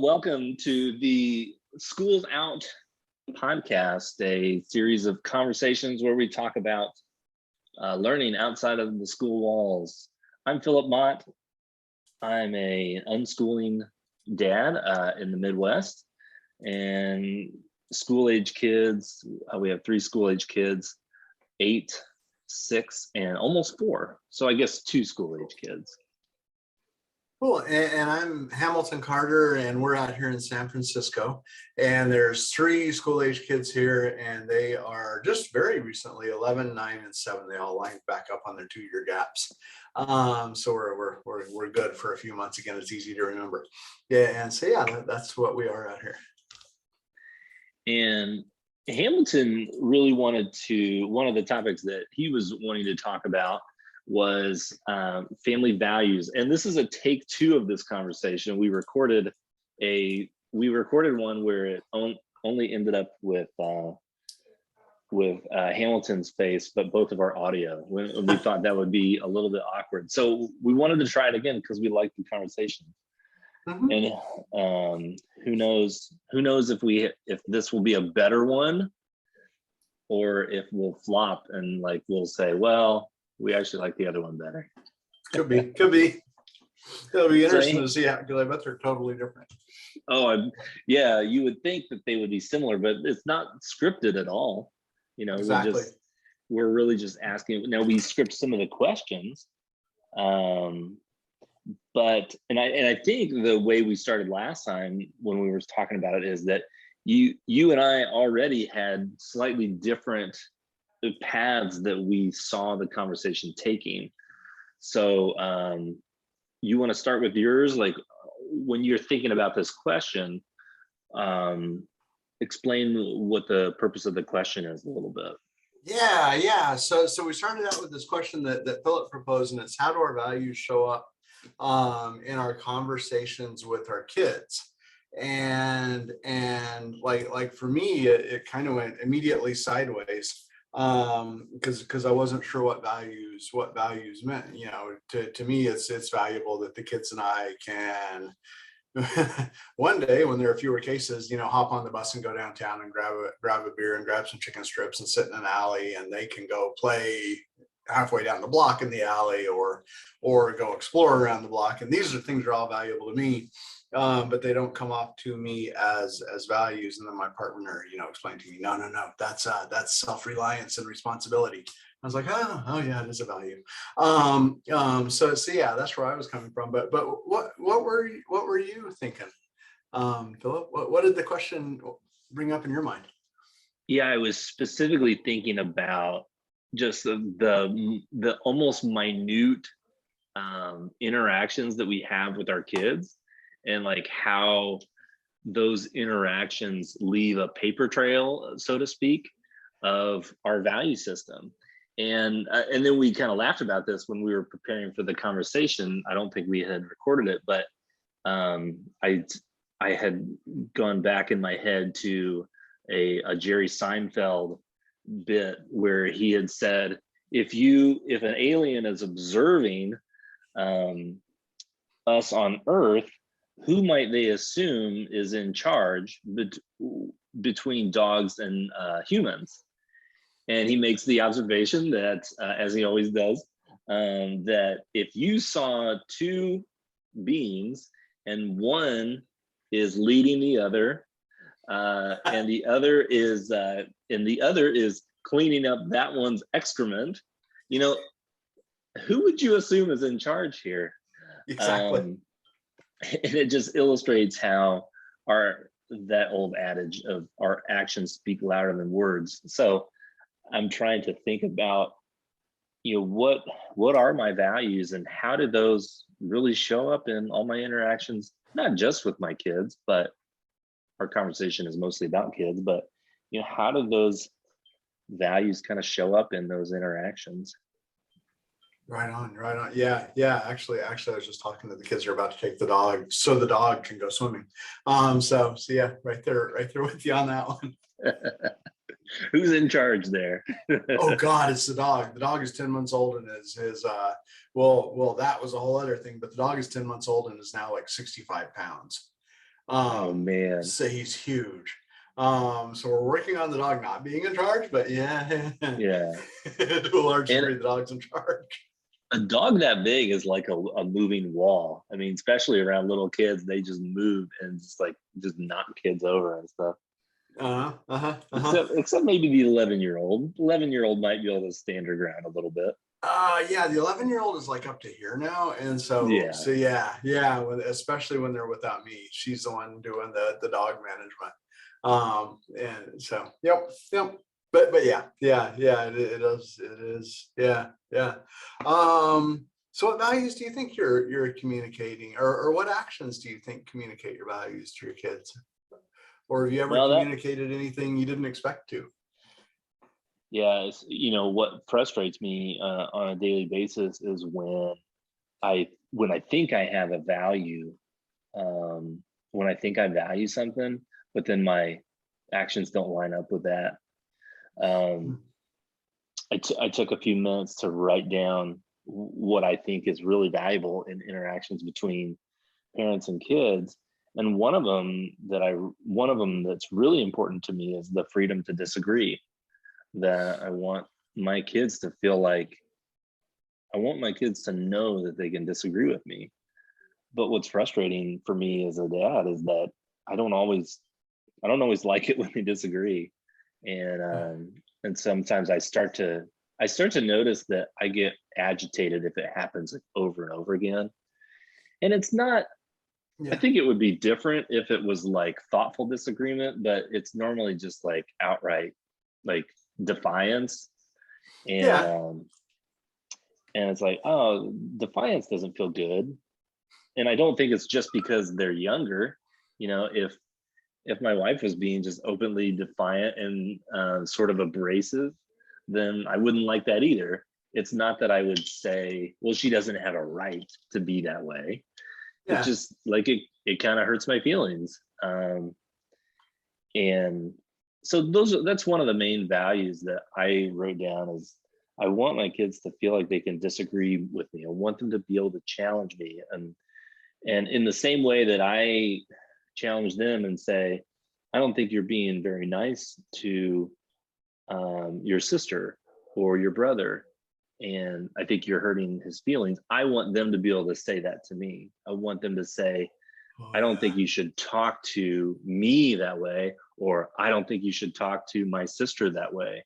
Welcome to the Schools Out podcast, a series of conversations where we talk about learning outside of the school walls. I'm Philip Mott. I'm an unschooling dad in the Midwest, and school-age kids. We have 3 school-age kids, 8, 6, and almost 4. So I guess 2 school-age kids. Cool. And I'm Hamilton Carter, and we're out here in San Francisco. And there's 3 school-age kids here, and they are just very recently 11, 9, and 7. They all lined back up on their 2-year gaps. So we're good for a few months. Again, it's easy to remember. Yeah, and so that's what we are out here. And Hamilton really wanted to. One of the topics that he was wanting to talk about was family values, and this is a take 2 of this conversation. We recorded one where it only ended up with Hamilton's face, but both of our audio. We thought that would be a little bit awkward, so we wanted to try it again because we liked the conversation. And who knows if this will be a better one, or if we'll flop and we'll say, well, we actually like the other one better. Could be. It'll be interesting to see how, because I bet they're totally different. Yeah, you would think that they would be similar, but it's not scripted at all. Exactly. We're really just asking. Now we script some of the questions, but I think the way we started last time when we were talking about it is that you and I already had slightly different paths that we saw the conversation taking. So you want to start with yours? Like, when you're thinking about this question, explain what the purpose of the question is a little bit. Yeah. So we started out with this question that Philip proposed, and it's, how do our values show up in our conversations with our kids? And like for me, it kind of went immediately sideways, because I wasn't sure what values meant. To me, it's valuable that the kids and I can one day, when there are fewer cases, hop on the bus and go downtown and grab a beer and grab some chicken strips and sit in an alley, and they can go play halfway down the block in the alley, or go explore around the block. And these are things that are all valuable to me. But they don't come off to me as values. And then my partner, explained to me, no, that's self-reliance and responsibility. I was like, oh yeah, it is a value. So yeah, that's where I was coming from. But what were you thinking, Philip? What did the question bring up in your mind? Yeah, I was specifically thinking about just the almost minute interactions that we have with our kids, and how those interactions leave a paper trail, so to speak, of our value system. And then we kind of laughed about this when we were preparing for the conversation. I don't think we had recorded it, but I had gone back in my head to a Jerry Seinfeld bit where he had said, if an alien is observing us on Earth, who might they assume is in charge between dogs and humans? And he makes the observation that, as he always does, that if you saw 2 beings and one is leading the other, and the other is cleaning up that one's excrement, who would you assume is in charge here? Exactly. And it just illustrates how that old adage of our actions speak louder than words. So I'm trying to think about, what are my values, and how do those really show up in all my interactions, not just with my kids, but our conversation is mostly about kids, but how do those values kind of show up in those interactions? Right on. Yeah. Actually, I was just talking to the kids who are about to take the dog so the dog can go swimming. So yeah, right there with you on that one. Who's in charge there? Oh God, it's the dog. The dog is 10 months old and is well, that was a whole other thing, but the dog is 10 months old and is now like 65 pounds. Oh man. So he's huge. So we're working on the dog not being in charge, but yeah, Yeah. to a large And degree, the dog's in charge. a dog that big is like a moving wall. I mean, especially around little kids, they just move and just knock kids over and stuff. Except maybe the 11-year-old. 11-year-old might be able to stand her ground a little bit. Yeah, the 11-year-old is like up to here now, and Yeah. so especially when they're without me, she's the one doing the dog management. And so yep. But yeah, it is, yeah. So what values do you think you're communicating, or what actions do you think communicate your values to your kids? Or have you ever communicated anything you didn't expect to? Yeah, what frustrates me on a daily basis is when I think I have a value, when I think I value something, but then my actions don't line up with that. I took a few minutes to write down what I think is really valuable in interactions between parents and kids. And one of them that's really important to me is the freedom to disagree. That I want my kids to feel like, I want my kids to know that they can disagree with me. But what's frustrating for me as a dad is that I don't always like it when they disagree. And sometimes I start to notice that I get agitated if it happens like over and over again. And it's not, I think it would be different if it was like thoughtful disagreement, but it's normally just like outright like defiance. And it's like, oh, defiance doesn't feel good. And I don't think it's just because they're younger. If my wife was being just openly defiant and sort of abrasive, then I wouldn't like that either. It's not that I would say, well, she doesn't have a right to be that way. It just like it kind of hurts my feelings. And so that's one of the main values that I wrote down is I want my kids to feel like they can disagree with me. I want them to be able to challenge me. And in the same way that I challenge them and say, I don't think you're being very nice to your sister or your brother, and I think you're hurting his feelings. I want them to be able to say that to me. I want them to say, I don't think you should talk to me that way, or I don't think you should talk to my sister that way.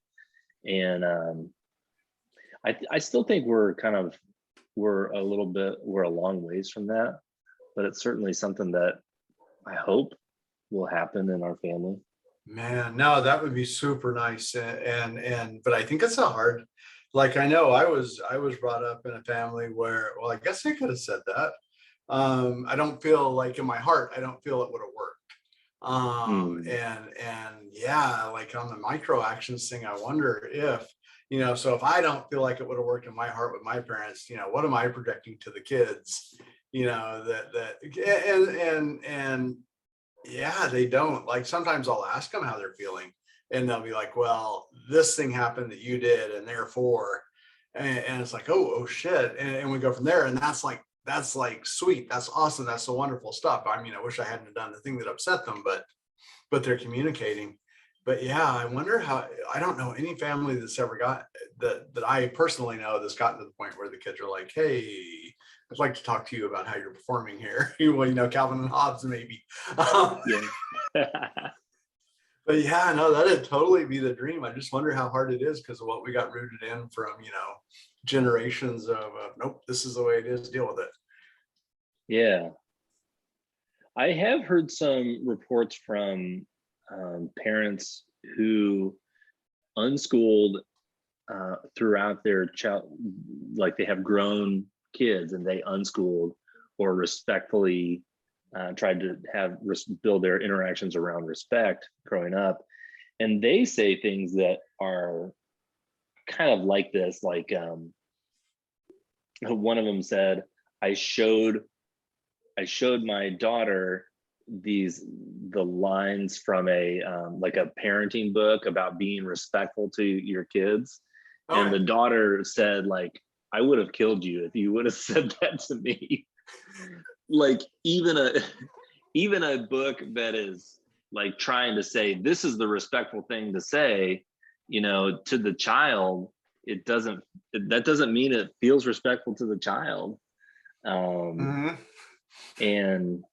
And I still think we're a long ways from that, but it's certainly something that I hope will happen in our family. Man, no, that would be super nice. But I think it's a hard, like, I know I was brought up in a family where, well, I guess I could have said that. I don't feel like in my heart, I don't feel it would have worked. And yeah, like on the micro actions thing, I wonder if, so if I don't feel like it would have worked in my heart with my parents, what am I projecting to the kids? And yeah, they don't. Like sometimes I'll ask them how they're feeling and they'll be like, well, this thing happened that you did and therefore, and it's like, oh shit. And we go from there. And that's like sweet. That's awesome. That's the wonderful stuff. I mean, I wish I hadn't done the thing that upset them, but they're communicating. But yeah, I wonder how, I don't know any family that's ever got that I personally know that's gotten to the point where the kids are like, hey, I'd like to talk to you about how you're performing here. Well, Calvin and Hobbes, maybe. But yeah, no, that'd totally be the dream. I just wonder how hard it is because of what we got rooted in from, generations of, nope, this is the way it is, deal with it. Yeah. I have heard some reports from parents who unschooled throughout their child, like they have grown kids and they unschooled or respectfully tried to build their interactions around respect growing up. And they say things that are kind of like this, like one of them said, I showed my daughter the lines from a like a parenting book about being respectful to your kids. And the daughter said, like, I would have killed you if you would have said that to me. Like even even a book that is like trying to say this is the respectful thing to say, to the child, that doesn't mean it feels respectful to the child. Mhm. And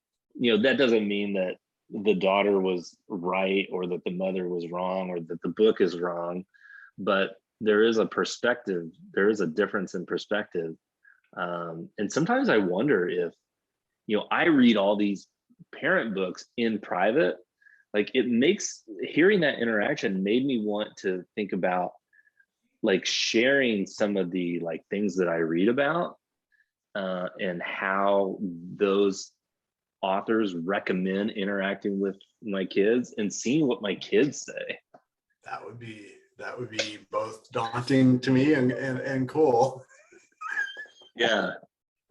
that doesn't mean that the daughter was right or that the mother was wrong or that the book is wrong, but there is a perspective, there is a difference in perspective. And sometimes I wonder if, I read all these parent books in private, like hearing that interaction made me want to think about like sharing some of the like things that I read about, and how those authors recommend interacting with my kids and seeing what my kids say. That would be both daunting to me and cool. Yeah.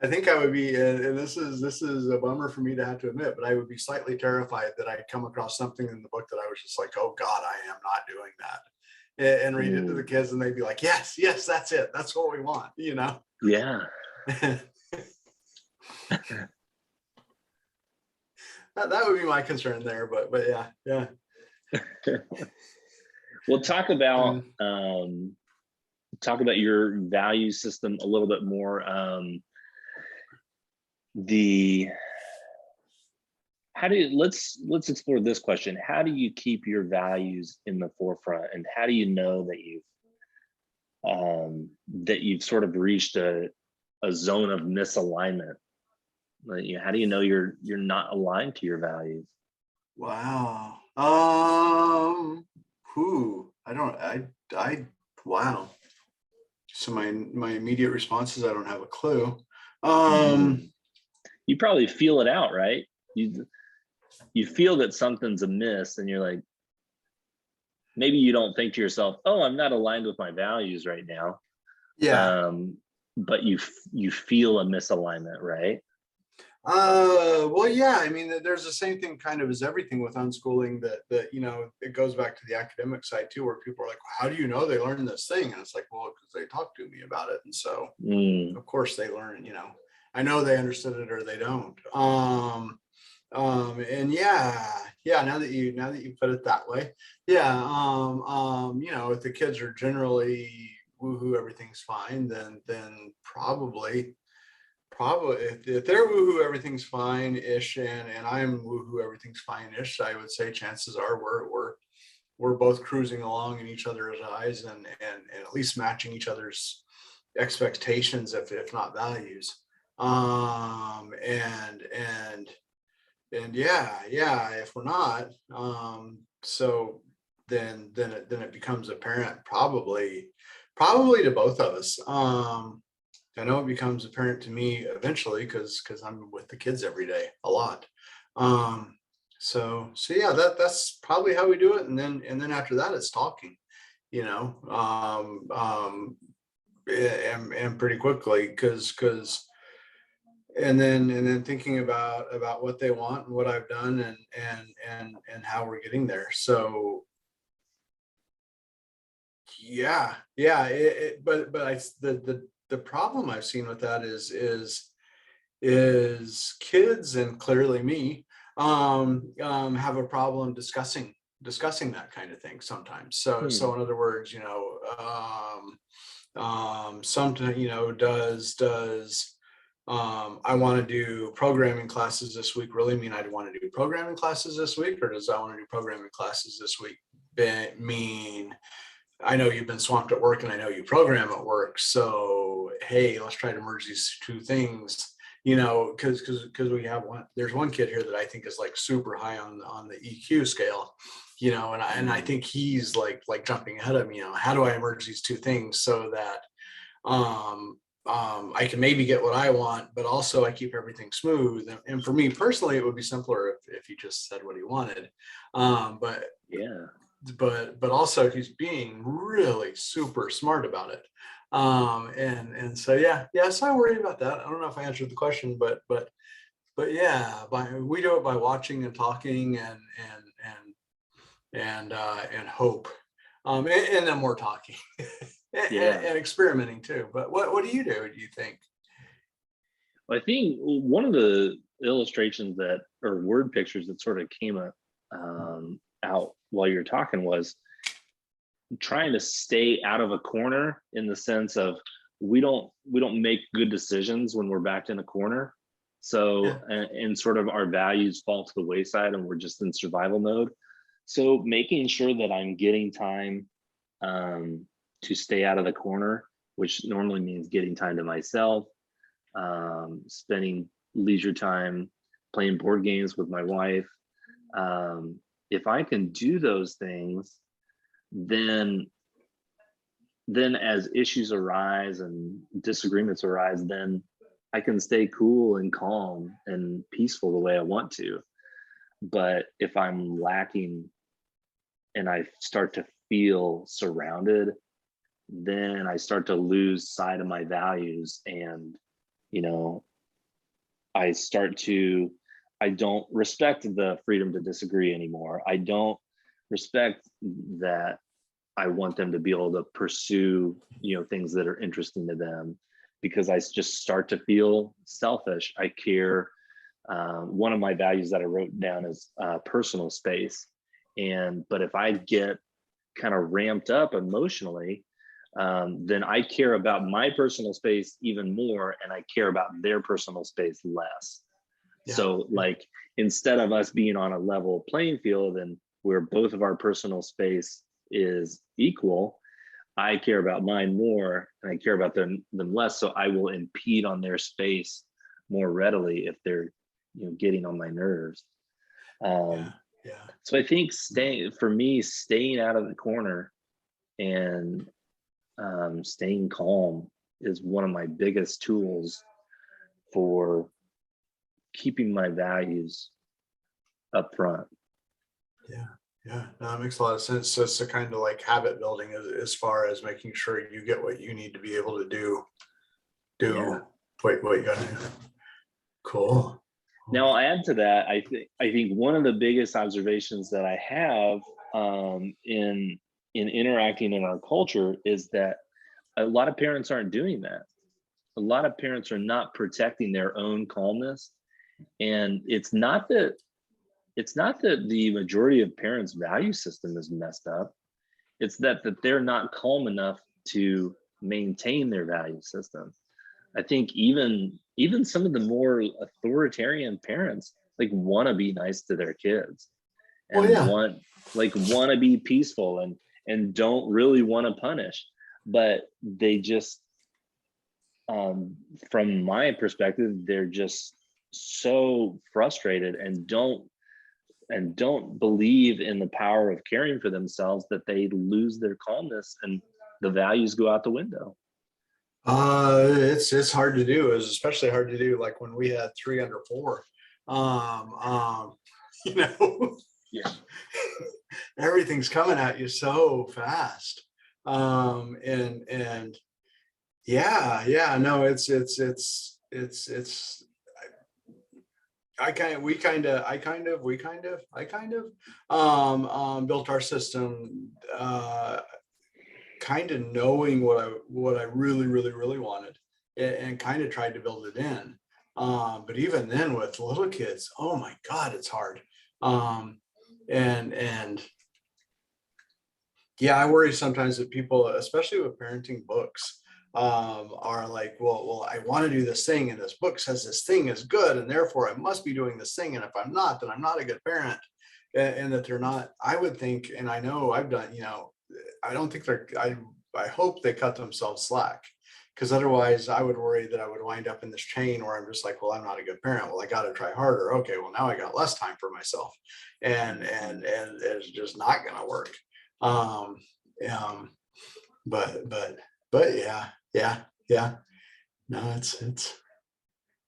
I think I would be, and this is a bummer for me to have to admit, but I would be slightly terrified that I'd come across something in the book that I was just like, oh God, I am not doing that. And read it to the kids and they'd be like, yes, that's it. That's what we want, Yeah. that would be my concern there, but yeah. Well, talk about your value system a little bit more. Let's explore this question. How do you keep your values in the forefront, and how do you know that you've sort of reached a zone of misalignment? Like, how do you know you're not aligned to your values? Wow. Wow. So my immediate response is I don't have a clue. You probably feel it out, right? You feel that something's amiss, and you're like, maybe you don't think to yourself, oh, I'm not aligned with my values right now. Yeah. But you feel a misalignment, right? Well, yeah, I mean, there's the same thing kind of as everything with unschooling that it goes back to the academic side too, where people are like, well, how do you know they learned this thing? And it's like, well, because they talked to me about it. And so of course they learn, I know they understood it or they don't. And now that you put it that way, if the kids are generally woohoo, everything's fine, then probably if they're woohoo, everything's fine-ish, and I'm woohoo, everything's fine-ish, I would say chances are we're both cruising along in each other's eyes and at least matching each other's expectations, if not values. And if we're not, so then it becomes apparent probably to both of us. I know it becomes apparent to me eventually because I'm with the kids every day a lot. So yeah, that's probably how we do it. And then after that, it's talking, and pretty quickly and then thinking about what they want and what I've done and how we're getting there. So the problem I've seen with that is kids, and clearly me, have a problem discussing that kind of thing sometimes. So in other words, sometimes, does I want to do programming classes this week really mean I want to do programming classes this week, or does I want to do programming classes this week mean I know you've been swamped at work and I know you program at work, so hey, let's try to merge these two things, because we have there's one kid here that I think is like super high on the EQ scale, and I think he's like jumping ahead of me, how do I merge these two things so that I can maybe get what I want, but also I keep everything smooth. And for me personally, it would be simpler if he just said what he wanted. But yeah. But also he's being really super smart about it. And so so I worry about that. I don't know if I answered the question, but yeah, we do it by watching and talking and hope. And then more talking and experimenting too. But what do you do? Do you think? I think one of the illustrations that, or word pictures that sort of came out while you're talking was trying to stay out of a corner, in the sense of we don't make good decisions when we're backed in a corner. So Yeah. and sort of our values fall to the wayside and we're just in survival mode. So making sure that I'm getting time to stay out of the corner, which normally means getting time to myself, spending leisure time playing board games with my wife. If I can do those things, then as issues arise and disagreements arise, then I can stay cool and calm and peaceful the way I want to. But if I'm lacking and I start to feel surrounded, then I start to lose sight of my values. And, you know, I don't respect the freedom to disagree anymore. I don't respect that I want them to be able to pursue, things that are interesting to them, because I just start to feel selfish. I care. One of my values that I wrote down is personal space. But if I get kind of ramped up emotionally, then I care about my personal space even more, and I care about their personal space less. Yeah. So like, instead of us being on a level playing field and where both of our personal space is equal, I care about mine more and I care about them less. So I will impede on their space more readily if they're, getting on my nerves. Yeah. So I think staying out of the corner and staying calm is one of my biggest tools for keeping my values up front. Yeah, no, that makes a lot of sense. So it's a kind of like habit building as far as making sure you get what you need to be able to do what you got to do. Cool. Now, I'll add to that. I think one of the biggest observations that I have in interacting in our culture is that a lot of parents aren't doing that. A lot of parents are not protecting their own calmness, and it's not that the majority of parents' value system is messed up. It's that they're not calm enough to maintain their value system. I think even some of the more authoritarian parents want to be nice to their kids and want to be peaceful and don't really want to punish, but they just, from my perspective, they're just so frustrated and don't believe in the power of caring for themselves that they lose their calmness and the values go out the window. It's hard to do. It's especially hard to do like when we had 3 under 4. Yeah. Everything's coming at you so fast. And yeah, no, it's I kind of built our system kind of knowing what I really wanted, and kind of tried to build it in. But even then with little kids, oh my God, it's hard. And yeah, I worry sometimes that people, especially with parenting books, are like, well, I want to do this thing, and this book says this thing is good, and therefore I must be doing this thing. And if I'm not, then I'm not a good parent. And that they're not, I would think, and I know I've done, I don't think I hope they cut themselves slack, because otherwise I would worry that I would wind up in this chain where I'm just like, well, I'm not a good parent. Well, I got to try harder. Okay, well, now I got less time for myself, and it's just not going to work. But yeah. No, it's.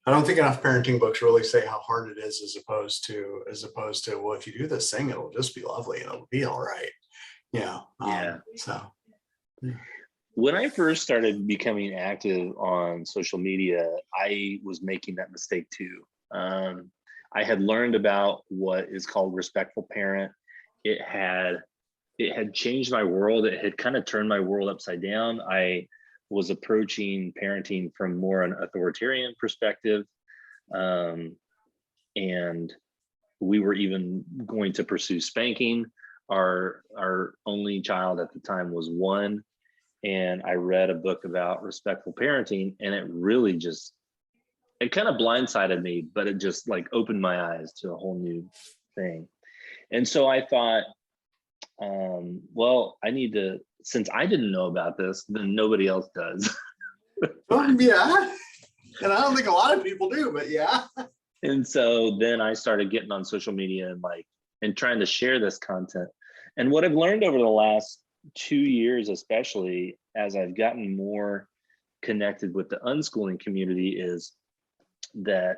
I don't think enough parenting books really say how hard it is, as opposed to, well, if you do this thing, it'll just be lovely and it'll be all right. So. When I first started becoming active on social media, I was making that mistake too. I had learned about what is called respectful parent. It had changed my world. It had kind of turned my world upside down. I was approaching parenting from more an authoritarian perspective. And we were even going to pursue spanking. Our only child at the time was 1. And I read a book about respectful parenting, and it really just, it kind of blindsided me, but it just like opened my eyes to a whole new thing. And so I thought, well, I need to, since I didn't know about this, then nobody else does. Yeah. And I don't think a lot of people do, but yeah. And so then I started getting on social media and trying to share this content. And what I've learned over the last 2 years, especially as I've gotten more connected with the unschooling community, is that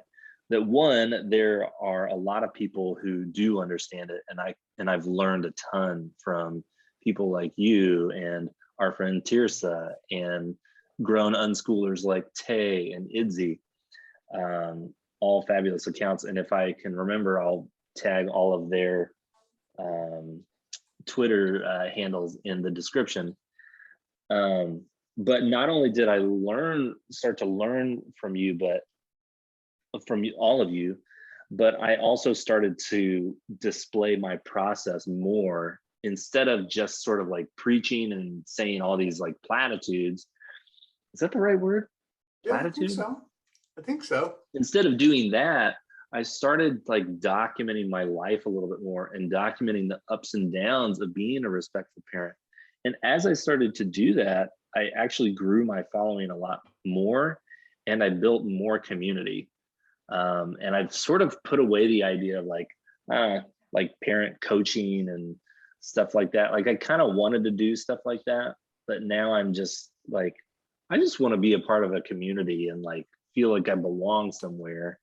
one, there are a lot of people who do understand it. And I've learned a ton from people like you and our friend Tirsa and grown unschoolers like Tay and Idzi, all fabulous accounts. And if I can remember, I'll tag all of their Twitter handles in the description. But not only did I start to learn from you, but from all of you, but I also started to display my process more, instead of just sort of like preaching and saying all these like platitudes. Is that the right word? Yeah, Platitude? I think so. Instead of doing that, I started like documenting my life a little bit more and documenting the ups and downs of being a respectful parent. And as I started to do that, I actually grew my following a lot more, and I built more community. And I've sort of put away the idea of like parent coaching and stuff like that. Like I kind of wanted to do stuff like that, but now I'm just like, I just want to be a part of a community and like feel like I belong somewhere.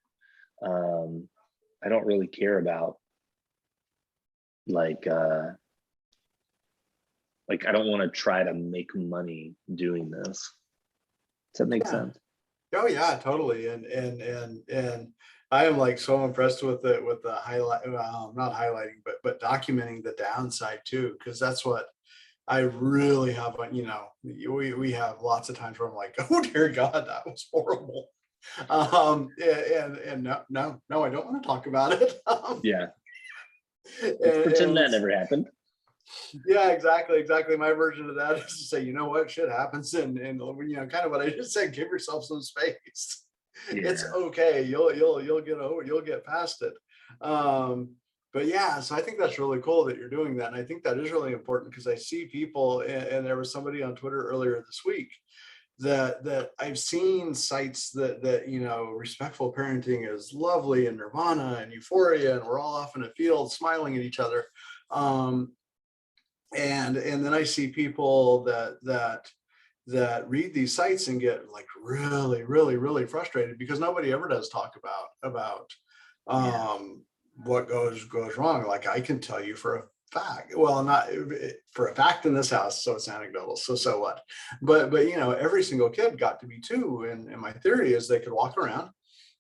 I don't really care about like I don't want to try to make money doing this. Does that make sense? Oh yeah, totally. And I am like so impressed with the highlight, not highlighting, but documenting the downside too, because that's what I really have. You know, we have lots of times where I'm like, oh dear God, that was horrible. And no, I don't want to talk about it. Yeah. Let's pretend that never happened. Yeah, exactly. My version of that is to say, you know what, shit happens, and you know, kind of what I just said, give yourself some space. Yeah. It's okay. You'll get past it. But yeah, so I think that's really cool that you're doing that, and I think that is really important, because I see people, and there was somebody on Twitter earlier this week that I've seen sites that you know, respectful parenting is lovely and nirvana and euphoria, and we're all off in a field smiling at each other. And then I see people that read these sites and get like really frustrated, because nobody ever does talk about what goes wrong. Like I can tell you for a fact, well, not for a fact in this house, so it's anecdotal, so what, but you know, every single kid got to be 2, and my theory is they could walk around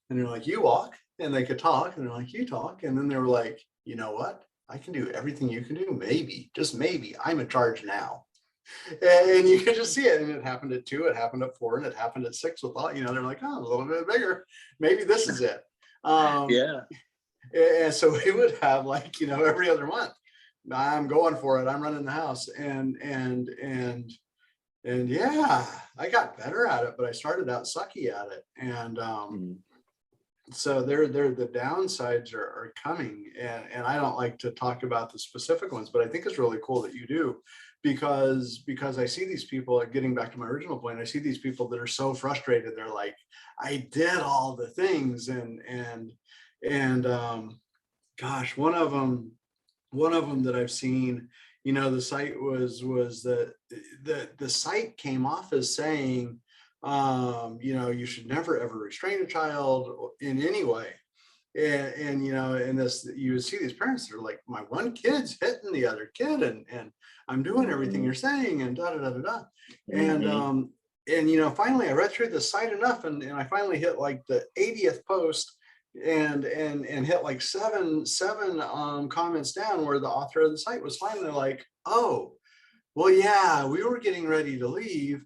and they're like, you walk, and they could talk and they're like, you talk, and then they were like, you know what, I can do everything you can do. Maybe, just maybe, I'm in charge now. And you can just see it. And it happened at 2, it happened at 4, and it happened at 6 with all, you know, they're like, oh, a little bit bigger. Maybe this is it. Yeah. And so we would have like, you know, every other month, I'm going for it, I'm running the house. And yeah, I got better at it, but I started out sucky at it. And so the downsides are coming, and I don't like to talk about the specific ones, but I think it's really cool that you do, because I see these people, getting back to my original point, I see these people that are so frustrated. They're like, I did all the things, and gosh, one of them that I've seen, you know, the site was that the site came off as saying, you know, you should never ever restrain a child in any way. And you know, in this, you would see these parents that are like, my one kid's hitting the other kid, and I'm doing everything you're saying, and da da da da da. And you know, finally I read through the site enough, and I finally hit like the 80th post, and hit like seven comments down, where the author of the site was finally like, oh, well, yeah, we were getting ready to leave,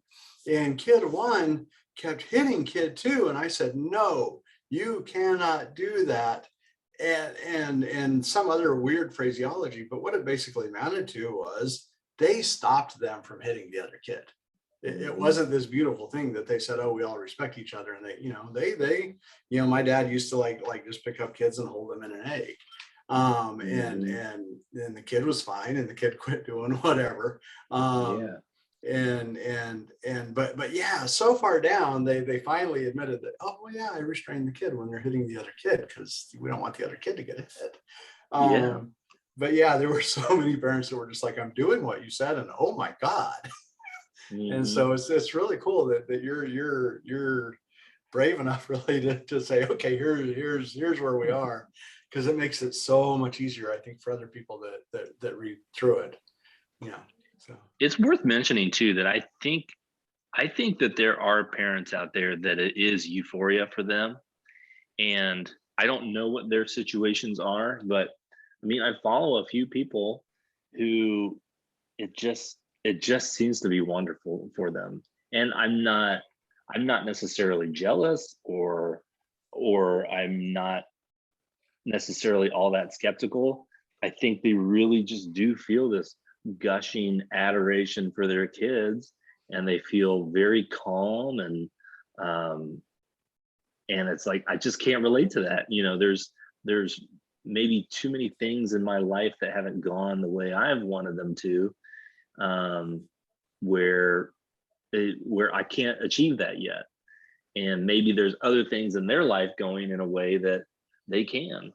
and kid 1 kept hitting kid 2. And I said, no, you cannot do that. and some other weird phraseology, but what it basically amounted to was they stopped them from hitting the other kid. It wasn't this beautiful thing that they said, oh, we all respect each other. And they, my dad used to like just pick up kids and hold them in an egg. And the kid was fine and the kid quit doing whatever. Yeah. But yeah, so far down, they finally admitted that, oh well, yeah, I restrained the kid when they're hitting the other kid because we don't want the other kid to get hit. Yeah. But yeah, there were so many parents that were just like, I'm doing what you said, and oh my God. And so it's really cool that you're brave enough really to say, okay, here's where we are, because it makes it so much easier, I think, for other people that read through it. Yeah. So It's worth mentioning too that I think that there are parents out there that it is euphoria for them. And I don't know what their situations are, but I mean, I follow a few people who it just seems to be wonderful for them. And I'm not necessarily jealous, or I'm not necessarily all that skeptical. I think they really just do feel this gushing adoration for their kids, and they feel very calm, and it's like, I just can't relate to that. There's maybe too many things in my life that haven't gone the way I've wanted them to, where I can't achieve that yet. And maybe there's other things in their life going in a way that they can.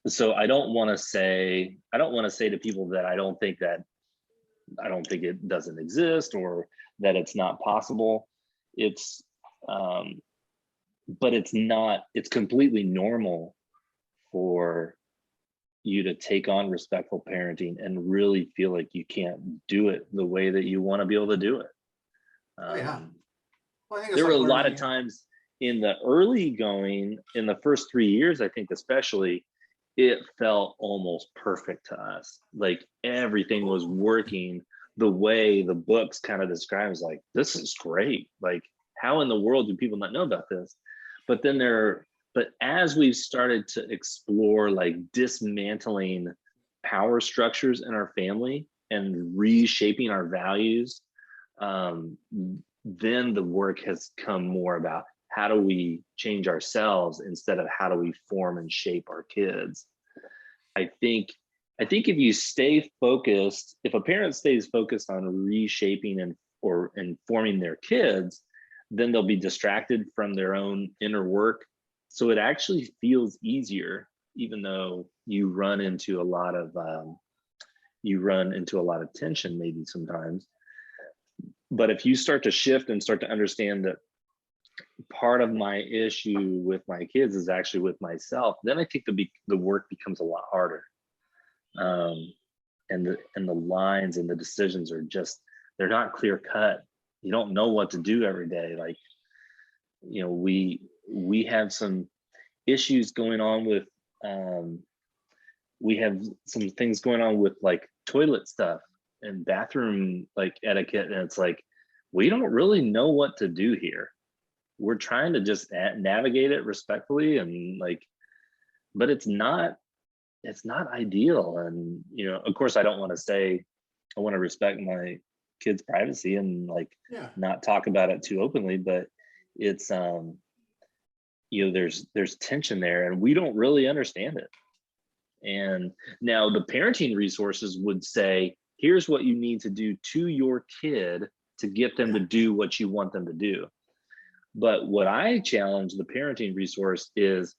So I don't want to say to people that I don't think it doesn't exist, or that it's not possible. It's but it's completely normal for you to take on respectful parenting and really feel like you can't do it the way that you want to be able to do it. oh yeah. Well, I think it's There were like a lot of learning. times in the early going, in the first 3 years, I think especially, it felt almost perfect to us. Like everything was working the way the books kind of describes. Like, this is great. Like, how in the world do people not know about this? But as we've started to explore like dismantling power structures in our family and reshaping our values, then the work has come more about how do we change ourselves instead of how do we form and shape our kids. I think if you stay focused, if a parent stays focused on reshaping and forming their kids, then they'll be distracted from their own inner work. So it actually feels easier, even though you run into a lot of tension maybe sometimes. But if you start to shift and start to understand that part of my issue with my kids is actually with myself, then I think the work becomes a lot harder. And the lines and the decisions are just, they're not clear cut. You don't know what to do every day. Like, we have some issues going on with, we have some things going on with like toilet stuff and bathroom like etiquette. And it's like, we don't really know what to do here. We're trying to just navigate it respectfully, and like, but it's not ideal. And, of course I don't want to say, I want to respect my kids' privacy and like not talk about it too openly, but it's, there's tension there and we don't really understand it. And now the parenting resources would say, here's what you need to do to your kid to get them to do what you want them to do. But what I challenge the parenting resource is,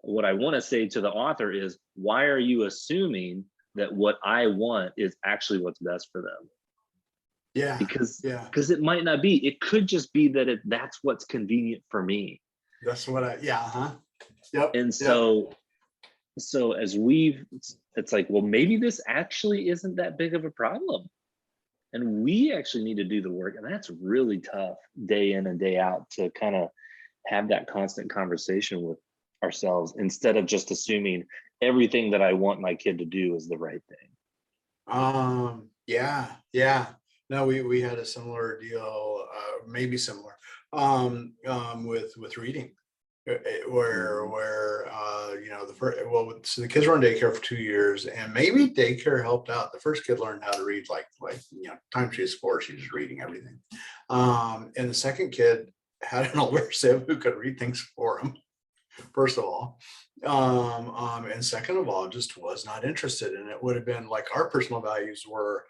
what I want to say to the author is, why are you assuming that what I want is actually what's best for them? Yeah. Because it might not be. It could just be that that's what's convenient for me. That's what Yep. And so as it's like, well, maybe this actually isn't that big of a problem. And we actually need to do the work. And that's really tough day in and day out, to kind of have that constant conversation with ourselves instead of just assuming everything that I want my kid to do is the right thing. Yeah. No, we had a similar deal, maybe similar, with reading. Mm. the first, so the kids were in daycare for 2 years, and maybe daycare helped out. The first kid learned how to read time she was 4, she was reading everything. And the second kid had an older sib who could read things for him, first of all. And second of all, just was not interested. And it would have been like our personal values were,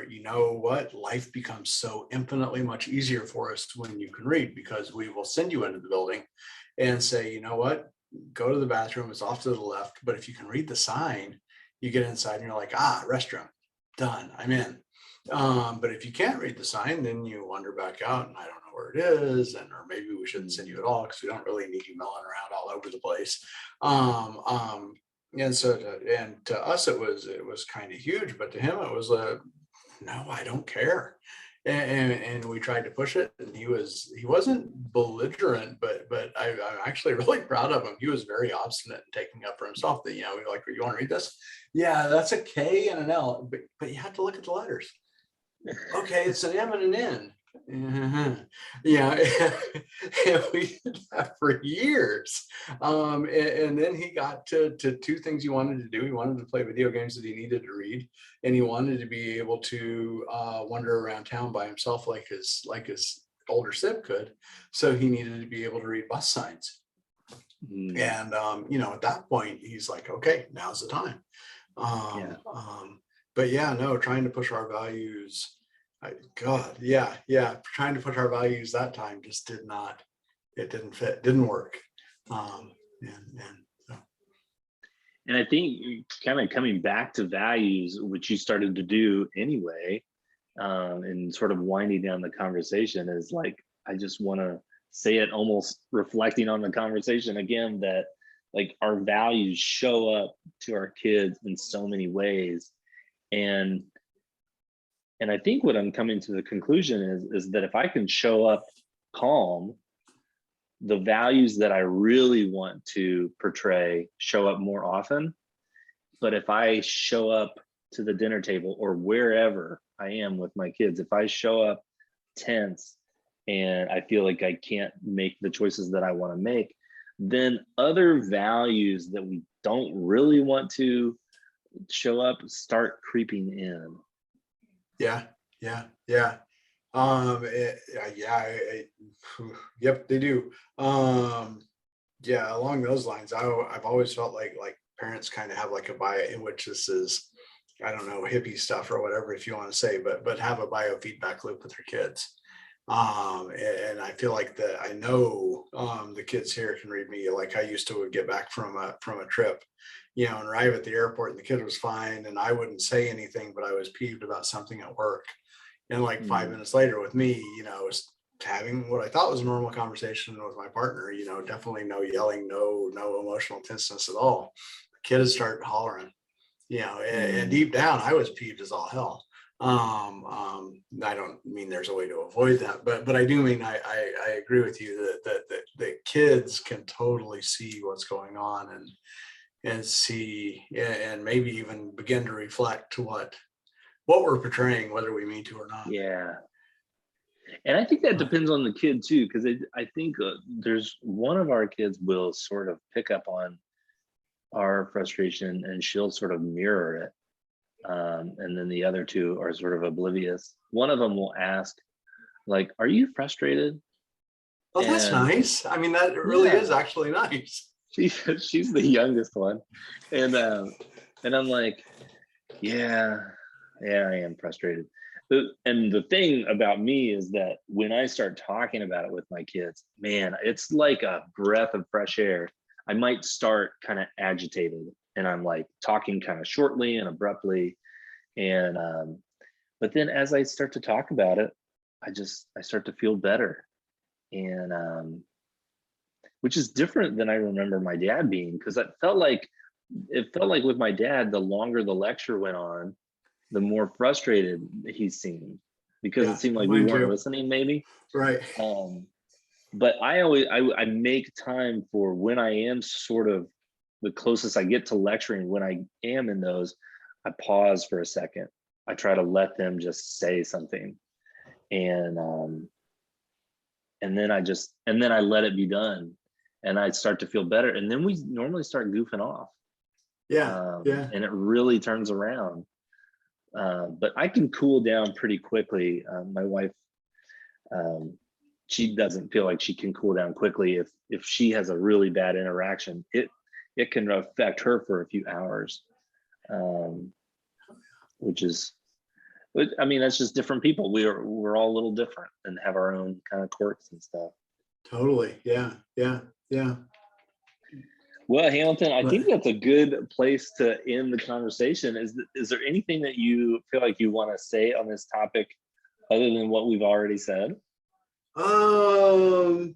you know what, life becomes so infinitely much easier for us when you can read, because we will send you into the building and say, you know what, go to the bathroom, it's off to the left. But if you can read the sign, you get inside and you're like, restroom, done, I'm in. But if you can't read the sign, then you wander back out and I don't know where it is, or maybe we shouldn't send you at all because we don't really need you milling around all over the place. And so to us it was kind of huge, but to him it was no, I don't care. And we tried to push it, and he wasn't belligerent, but I'm actually really proud of him. He was very obstinate in taking up for himself that, you want to read this? Yeah, that's a K and an L, but you have to look at the letters. Okay, it's an M and an N. Yeah, and we did that for years. And then he got to two things he wanted to do. He wanted to play video games that he needed to read, and he wanted to be able to wander around town by himself like his older sib could. So he needed to be able to read bus signs. And at that point, he's like, okay, now's the time. But yeah, no, trying to push our values. Trying to push our values that time just didn't fit, didn't work. And I think kind of coming back to values, which you started to do anyway, and sort of winding down the conversation, is like, I just want to say it almost reflecting on the conversation again, that like our values show up to our kids in so many ways. And I think what I'm coming to the conclusion is that if I can show up calm, the values that I really want to portray show up more often. But if I show up to the dinner table or wherever I am with my kids, if I show up tense and I feel like I can't make the choices that I want to make, then other values that we don't really want to show up start creeping in. Yeah. Yep, they do. Along those lines, I've always felt like parents kind of have like a bias, in which this is, I don't know, hippie stuff or whatever, if you want to say, but have a biofeedback loop with their kids. And I feel like I know the kids here can read me. Like I used to get back from a trip, and arrive at the airport and the kid was fine and I wouldn't say anything, but I was peeved about something at work. And like 5 minutes later with me, was having what I thought was a normal conversation with my partner, definitely no yelling, no emotional tenseness at all. The kids start hollering, and deep down I was peeved as all hell. I don't mean there's a way to avoid that, but I do mean I agree with you that kids can totally see what's going on and see and maybe even begin to reflect to what we're portraying, whether we mean to or not. Yeah. And I think that depends on the kid too, because I think there's one of our kids will sort of pick up on our frustration and she'll sort of mirror it. And then the other two are sort of oblivious. One of them will ask, like, are you frustrated? Oh, that's nice. I mean, that really is actually nice. She's the youngest one. And I'm like, yeah, I am frustrated. And the thing about me is that when I start talking about it with my kids, man, it's like a breath of fresh air. I might start kind of agitated and I'm like talking kind of shortly and abruptly. And but then as I start to talk about it, I start to feel better. And which is different than I remember my dad being, because it felt like with my dad, the longer the lecture went on, the more frustrated he seemed, because it seemed like we weren't listening, maybe. Right. But I make time for when I am sort of the closest I get to lecturing. When I am in those, I pause for a second. I try to let them just say something, and then I let it be done. and I'd start to feel better. And then we normally start goofing off. Yeah. And it really turns around. But I can cool down pretty quickly. My wife, she doesn't feel like she can cool down quickly. If she has a really bad interaction, it can affect her for a few hours, which is, I mean, that's just different people. We're all a little different and have our own kind of quirks and stuff. Totally. Yeah. Well, Hamilton, I think that's a good place to end the conversation. Is there anything that you feel like you want to say on this topic other than what we've already said? I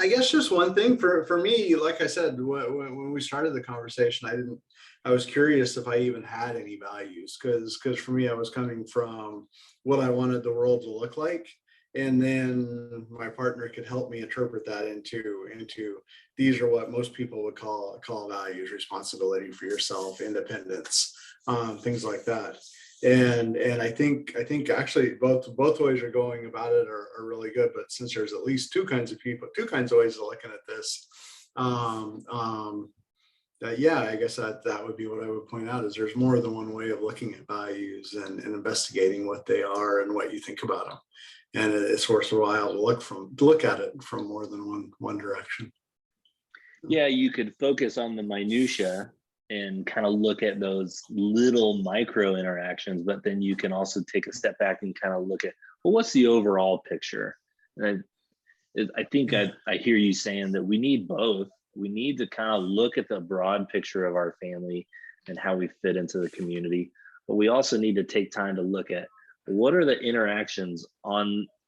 guess just one thing for me, like I said, when we started the conversation, I was curious if I even had any values, because for me, I was coming from what I wanted the world to look like. And then my partner could help me interpret that into these are what most people would call values: responsibility for yourself, independence, things like that. And I think actually both ways you're going about it are really good. But since there's at least two kinds of people, two kinds of ways of looking at this, yeah, I guess that would be what I would point out, is there's more than one way of looking at values and investigating what they are and what you think about them. And it's worthwhile to look at it from more than one direction. Yeah, you could focus on the minutia and kind of look at those little micro interactions, but then you can also take a step back and kind of look at, well, what's the overall picture? And I think I hear you saying that we need both. We need to kind of look at the broad picture of our family and how we fit into the community, but we also need to take time to look at what are the interactions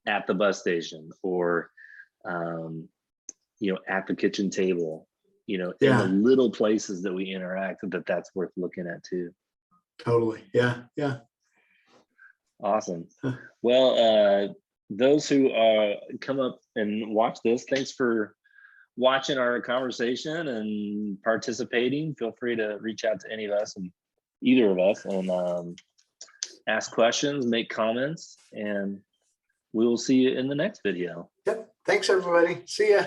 at the bus station, or at the kitchen table, in the little places that we interact, that's worth looking at too. Totally. Yeah. Awesome. Well, those who come up and watch this, thanks for watching our conversation and participating. Feel free to reach out to any of us, and either of us, and ask questions, make comments, and we will see you in the next video. Yep. Thanks, everybody. See ya.